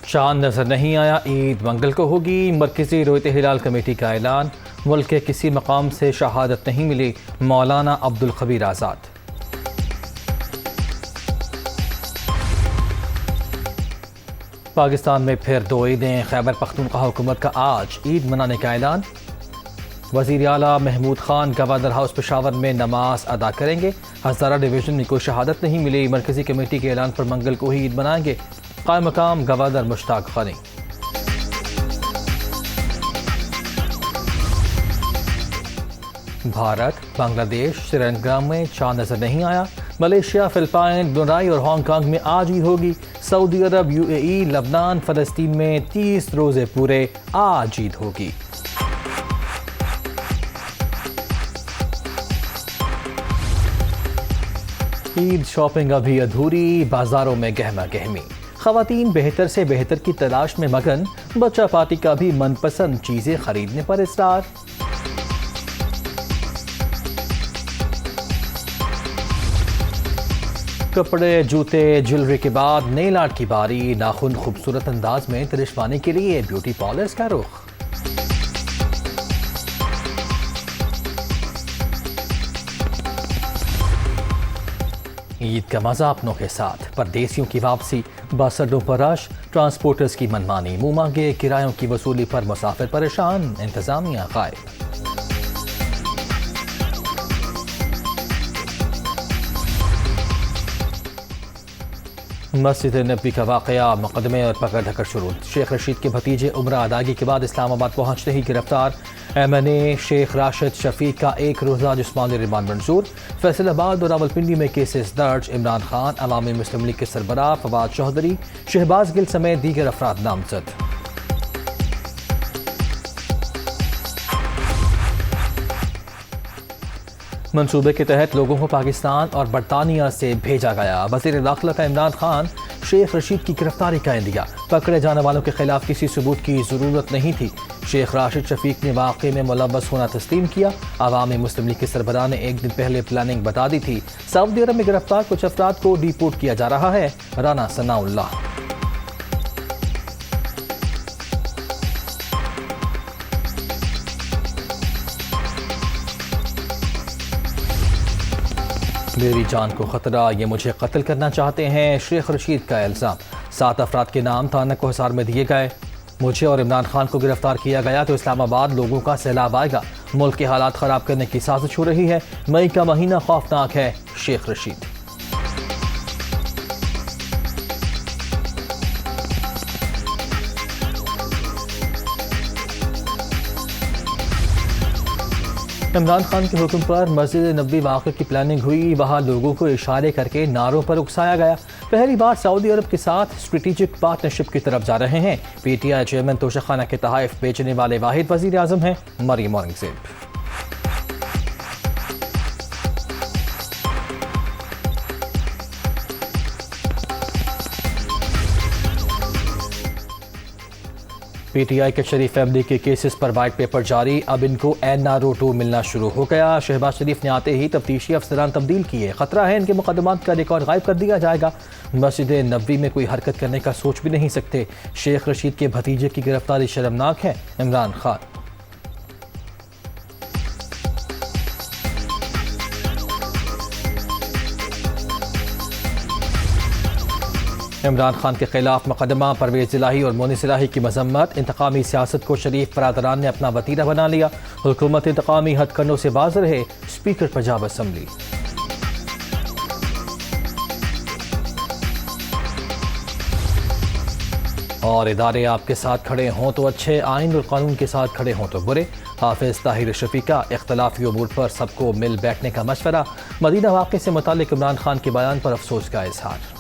چاند نظر نہیں آیا، عید منگل کو ہوگی۔ مرکزی رویت ہلال کمیٹی کا اعلان، ملک کے کسی مقام سے شہادت نہیں ملی، مولانا عبدالخبیر آزاد۔ پاکستان میں پھر 2 عیدیں، خیبر پختونخوا حکومت کا آج عید منانے کا اعلان۔ وزیر اعلیٰ محمود خان گورنر ہاؤس پشاور میں نماز ادا کریں گے۔ ہزارہ ڈویژن میں کوئی شہادت نہیں ملی، مرکزی کمیٹی کے اعلان پر منگل کو ہی عید منائیں گے، قائم مقام گورنر مشتاق غنی۔ بھارت بنگلہ دیش سری لنکا میں چاند نظر نہیں آیا، ملیشیا فلپائن برونائی اور ہانگ کانگ میں آج عید ہوگی، سعودی عرب UAE لبنان فلسطین میں 30 روزے پورے، آج عید ہوگی۔ عید شاپنگ ابھی ادھوری، بازاروں میں گہما گہمی، خواتین بہتر سے بہتر کی تلاش میں مگن، بچہ پارٹی کا بھی من پسند چیزیں خریدنے پر اصرار۔ کپڑے جوتے جیولری کے بعد نیل آرٹ کی باری، ناخن خوبصورت انداز میں ترشوانی کے لیے بیوٹی پارلرز کا رخ۔ عید کا مزہ اپنوں کے ساتھ، پردیسیوں کی واپسی، بس اڈوں پر رش، ٹرانسپورٹرز کی منمانی، منہ مانگے کرایوں کی وصولی پر مسافر پریشان، انتظامیہ غائب۔ مسجد نبوی کا واقعہ، مقدمے اور پکڑ دھکڑ شروع، شیخ رشید کے بھتیجے عمرہ ادائیگی کے بعد اسلام آباد پہنچتے ہی گرفتار، MNA شیخ راشد شفیق کا 1 روزہ جسمانی ریمانڈ منظور، فیصل آباد اور راولپنڈی میں کیسز درج، عمران خان، عوامی مسلم لیگ کے سربراہ فواد چودھری، شہباز گل سمیت دیگر افراد نامزد۔ منصوبے کے تحت لوگوں کو پاکستان اور برطانیہ سے بھیجا گیا، وزیر داخلہ کا عمران خان شیخ رشید کی گرفتاری کا عندیہ، پکڑے جانے والوں کے خلاف کسی ثبوت کی ضرورت نہیں تھی، شیخ راشد شفیق نے واقعے میں ملوث ہونا تسلیم کیا، عوامی مسلم لیگ کے سربراہ نے 1 دن پہلے پلاننگ بتا دی تھی۔ سعودی عرب میں گرفتار کچھ افراد کو ڈی پورٹ کیا جا رہا ہے، رانا ثناء اللہ۔ میری جان کو خطرہ، یہ مجھے قتل کرنا چاہتے ہیں، شیخ رشید کا الزام، 7 افراد کے نام تھانہ کوہسار میں دیے گئے، مجھے اور عمران خان کو گرفتار کیا گیا تو اسلام آباد لوگوں کا سیلاب آئے گا، ملک کے حالات خراب کرنے کی سازش ہو رہی ہے، مئی کا مہینہ خوفناک ہے، شیخ رشید۔ عمران خان کے حکم پر مسجد نبوی واقعے کی پلاننگ ہوئی، وہاں لوگوں کو اشارے کر کے نعروں پر اکسایا گیا، پہلی بار سعودی عرب کے ساتھ اسٹریٹجک پارٹنرشپ کی طرف جا رہے ہیں، PTI چیئرمین توشہ خانہ کے تحائف بیچنے والے واحد وزیر اعظم ہیں مریم اورنگزیب۔ PTI کے شریف فیملی کے کیسز پر وائٹ پیپر جاری، اب ان کو NRO 2 ملنا شروع ہو گیا، شہباز شریف نے آتے ہی تفتیشی افسران تبدیل کیے، خطرہ ہے ان کے مقدمات کا ریکارڈ غائب کر دیا جائے گا، مسجد نبوی میں کوئی حرکت کرنے کا سوچ بھی نہیں سکتے، شیخ رشید کے بھتیجے کی گرفتاری شرمناک ہے، عمران خان۔ عمران خان کے خلاف مقدمہ، پرویز الہی اور مونس الہی کی مذمت، انتقامی سیاست کو شریف برادران نے اپنا وتیرہ بنا لیا، حکومت انتقامی ہتھ کنڈوں سے باز رہے، اسپیکر پنجاب اسمبلی۔ اور ادارے آپ کے ساتھ کھڑے ہوں تو اچھے، آئین اور قانون کے ساتھ کھڑے ہوں تو برے، حافظ طاہر شفیقہ، اختلافی امور پر سب کو مل بیٹھنے کا مشورہ، مدینہ واقعے سے متعلق عمران خان کے بیان پر افسوس کا اظہار۔